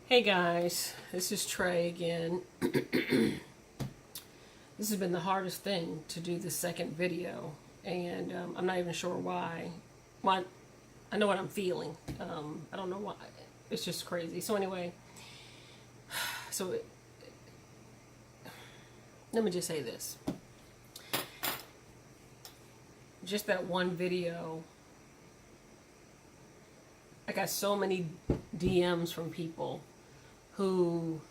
Hey guys, this is Trey again. This has been the hardest thing to do the second video, and I'm not even sure why. Why? I know what I'm feeling. I don't know why. It's just crazy. So anyway, so let me just say this. Just that one video, I got so many DMs from people who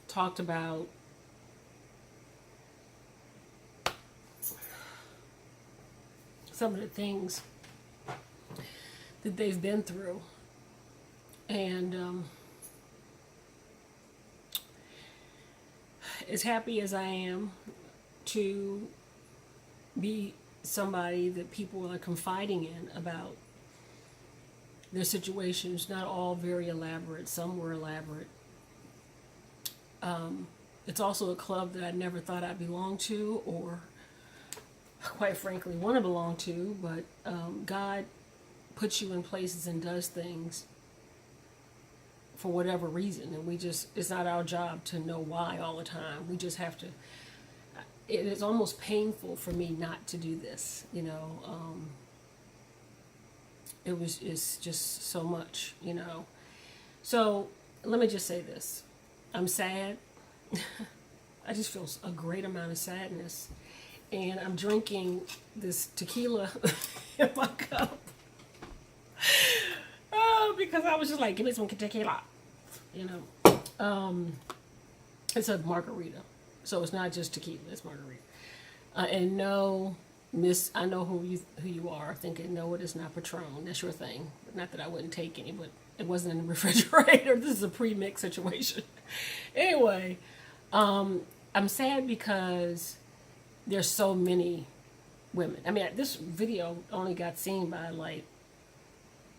talked about some of the things that they've been through. And as happy as I am to be somebody that people are confiding in about their situations, not all very elaborate, some were elaborate. It's also a club that I never thought I'd belong to, or quite frankly want to belong to, but God puts you in places and does things for whatever reason, and it's not our job to know why all the time. We just have to, it is almost painful for me not to do this, it's just so much, So let me just say this. I'm sad. I just feel a great amount of sadness. And I'm drinking this tequila in my cup. Oh, because I was just like, give me some tequila. It's a margarita. So it's not just tequila, it's margarita. And no, Miss, I know who you are, thinking, no, it is not Patron. That's your thing. Not that I wouldn't take any, but it wasn't in the refrigerator. This is a pre-mix situation. Anyway, I'm sad because there's so many women. I mean, this video only got seen by like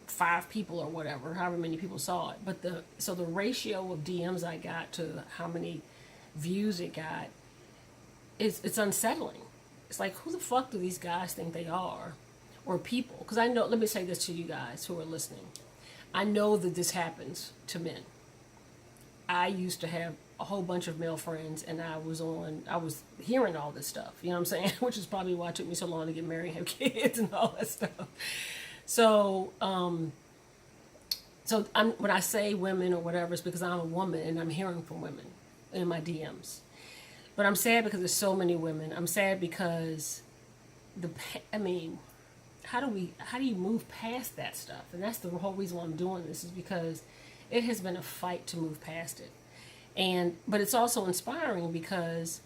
5 people or whatever, however many people saw it. But the ratio of DMs I got to how many views it got, it's unsettling. It's like, who the fuck do these guys think they are? Or people. Because I know, let me say this to you guys who are listening. I know that this happens to men. I used to have a whole bunch of male friends, and I was hearing all this stuff, you know what I'm saying? Which is probably why it took me so long to get married and have kids and all that stuff. So, when I say women or whatever, it's because I'm a woman and I'm hearing from women in my DMs. But I'm sad because there's so many women. I'm sad because how do you move past that stuff? And that's the whole reason why I'm doing this, is because it has been a fight to move past it. But it's also inspiring because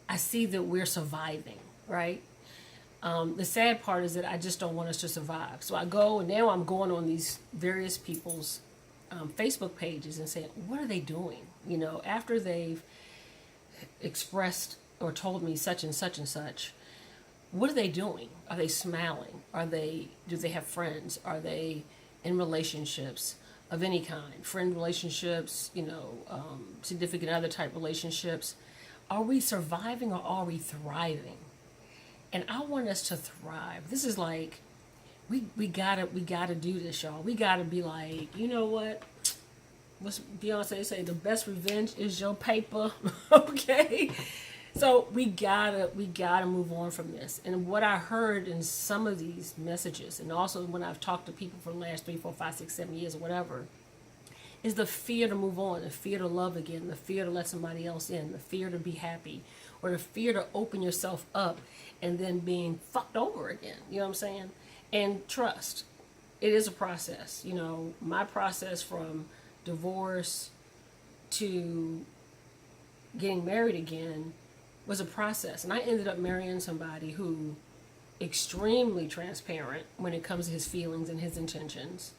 I see that we're surviving, right? The sad part is that I just don't want us to survive. So I go, and now I'm going on these various people's Facebook pages and saying, what are they doing? After they've expressed or told me such and such and such, what are they doing? Are they smiling? Do they have friends? Are they in relationships of any kind? Friend relationships, significant other type relationships. Are we surviving or are we thriving? And I want us to thrive. This is like, we gotta do this, y'all. We gotta be like, you know what? What's Beyonce say? The best revenge is your paper. Okay? So we gotta move on from this. And what I heard in some of these messages, and also when I've talked to people for the last 3, 4, 5, 6, 7 years or whatever, is the fear to move on, the fear to love again, the fear to let somebody else in, the fear to be happy, or the fear to open yourself up and then being fucked over again. You know what I'm saying? And trust. It is a process. My process from divorce to getting married again was a process. And I ended up marrying somebody who extremely transparent when it comes to his feelings and his intentions.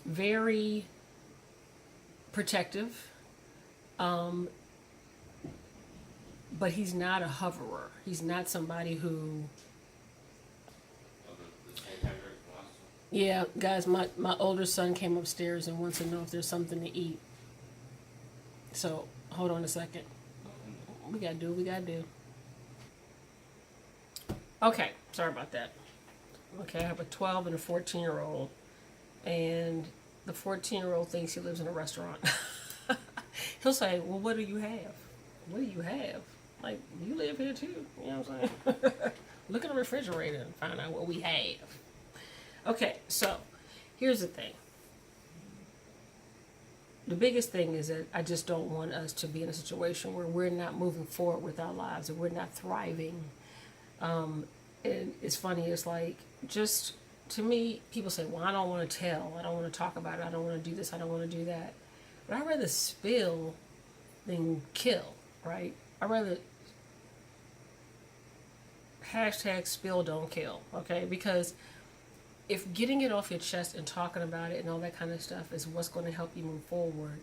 Very protective. But he's not a hoverer. He's not somebody who... Yeah, guys, my older son came upstairs and wants to know if there's something to eat. So, hold on a second. We gotta do what we gotta do. Okay, sorry about that. Okay, I have a 12 and a 14-year-old. And the 14-year-old thinks he lives in a restaurant. He'll say, well, what do you have? What do you have? Like, you live here too. You know what I'm saying? Look in the refrigerator and find out what we have. Okay, so here's the thing. The biggest thing is that I just don't want us to be in a situation where we're not moving forward with our lives and we're not thriving. And it's funny, it's like, just to me, people say, well, I don't want to tell, I don't want to talk about it, I don't want to do this, I don't want to do that. But I'd rather spill than kill, right? I'd rather hashtag spill don't kill, okay? Because if getting it off your chest and talking about it and all that kind of stuff is what's going to help you move forward,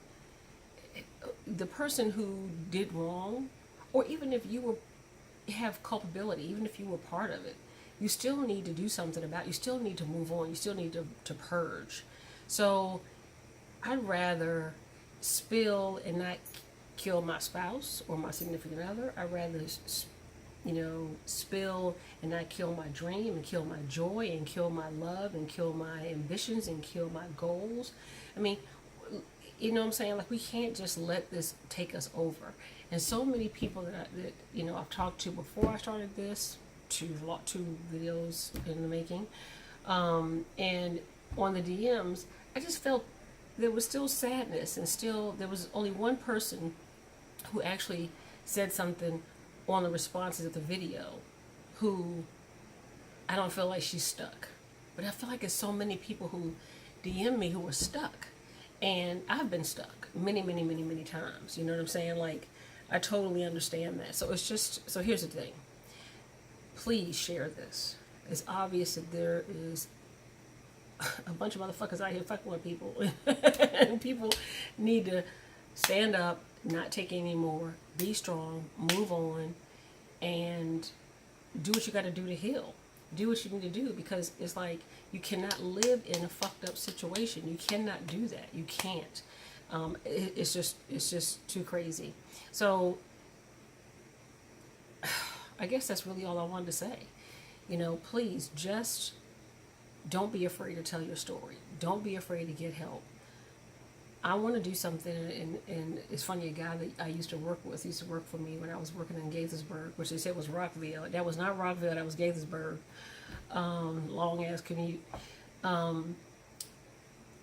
the person who did wrong, or even if you have culpability, even if you were part of it, you still need to do something about it. You still need to move on. You still need to purge. So I'd rather spill and not kill my spouse or my significant other. I'd rather spill and not kill my dream and kill my joy and kill my love and kill my ambitions and kill my goals. I mean, you know what I'm saying? Like, we can't just let this take us over. And so many people that I've talked to before I started this, two videos in the making, and on the DMs, I just felt there was still sadness, and still there was only one person who actually said something on the responses of the video, who I don't feel like she's stuck. But I feel like there's so many people who DM me who are stuck. And I've been stuck many, many, many, many times. You know what I'm saying? Like, I totally understand that. So it's just, so here's the thing. Please share this. It's obvious that there is a bunch of motherfuckers out here fucking with people. And people need to stand up, not take any more, be strong, move on, and do what you got to do to heal. Do what you need to do, because it's like, you cannot live in a fucked up situation. You cannot do that. You can't. It's just too crazy. So I guess that's really all I wanted to say. Please just don't be afraid to tell your story. Don't be afraid to get help. I want to do something, and it's funny, a guy that I used to work with, used to work for me when I was working in Gaithersburg, which they said was Rockville. That was not Rockville, that was Gaithersburg. Long ass commute.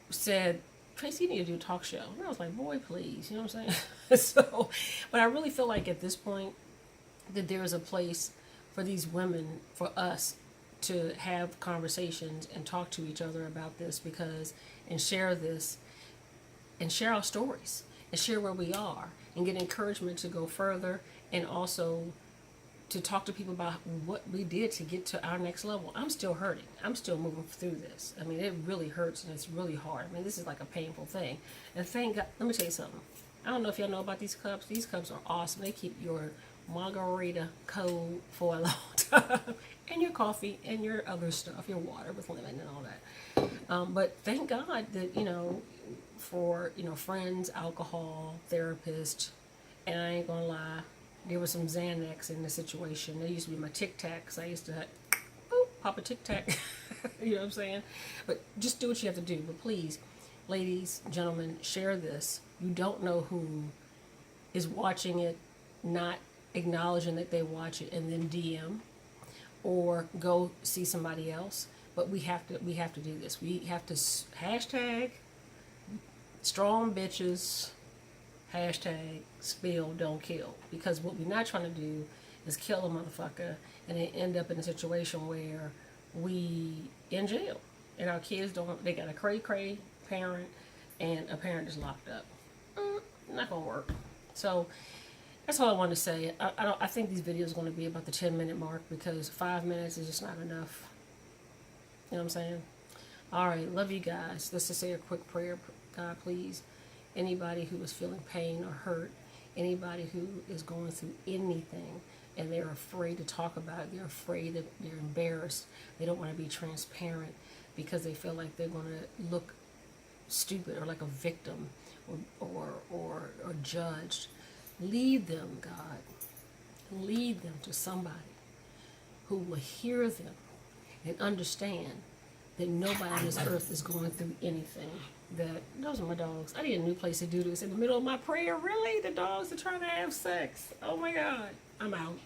Said, Tracy, you need to do a talk show. And I was like, boy, please, you know what I'm saying? So, but I really feel like at this point that there is a place for these women, for us, to have conversations and talk to each other about this, and share this, and share our stories, and share where we are, and get encouragement to go further, and also to talk to people about what we did to get to our next level. I'm still hurting. I'm still moving through this. I mean, it really hurts, and it's really hard. I mean, this is like a painful thing. And thank God, let me tell you something. I don't know if y'all know about these cups. These cups are awesome. They keep your margarita cold for a long time. And your coffee and your other stuff, your water with lemon and all that. But thank God that, for, friends, alcohol, therapist, and I ain't gonna lie, there was some Xanax in the situation. They used to be my Tic Tacs. I used to pop a Tic Tac. You know what I'm saying? But just do what you have to do. But please, ladies, gentlemen, share this. You don't know who is watching it, not acknowledging that they watch it, and then DM or go see somebody else. But we have to do this. We have to hashtag strong bitches, hashtag spill don't kill. Because what we're not trying to do is kill a motherfucker and then end up in a situation where we in jail and our kids they got a cray parent and a parent is locked up. Not gonna work. So that's all I wanted to say. I think these videos are going to be about the 10-minute mark, because 5 minutes is just not enough. You know what I'm saying? All right, love you guys. Let's just say a quick prayer. God, please, anybody who is feeling pain or hurt, anybody who is going through anything and they're afraid to talk about it, they're afraid, that they're embarrassed, they don't want to be transparent because they feel like they're going to look stupid or like a victim or judged. Lead them, God. Lead them to somebody who will hear them and understand that nobody on this earth is going through anything. That those are my dogs. I need a new place to do this in the middle of my prayer. Really, the dogs are trying to have sex. Oh my God, I'm out.